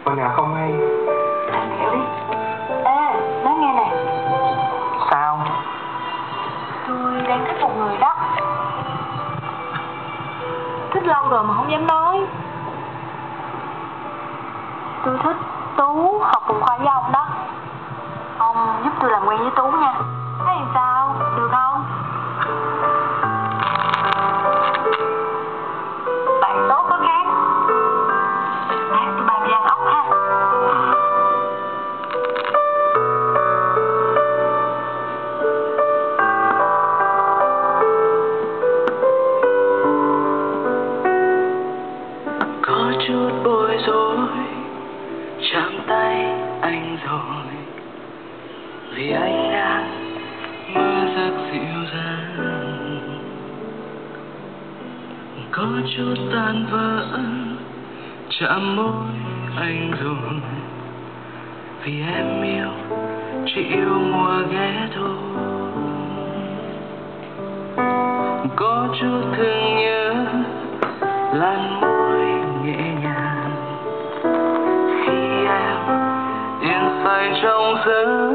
Phần nào không hay. Anh hiểu đi. Ê, nói nghe nè. Sao? Tôi đang thích một người đó. Thích lâu rồi mà không dám nói. Tôi thích Tú, học cùng khoa với ông đó. Ông giúp tôi làm quen với Tú nha. Thấy sao? Được không? Bạn tốt có khác. Lát tôi bàn đi ăn ốc ha. Có chút bối rối chạm tay anh rồi, vì anh đang mơ giấc dịu dàng. Có chút tan vỡ chạm môi anh rồi, vì em yêu chỉ yêu mùa ghé thôi. Có chút thương nhớ làn môi nhẹ nhàng khi em yên say trong giấc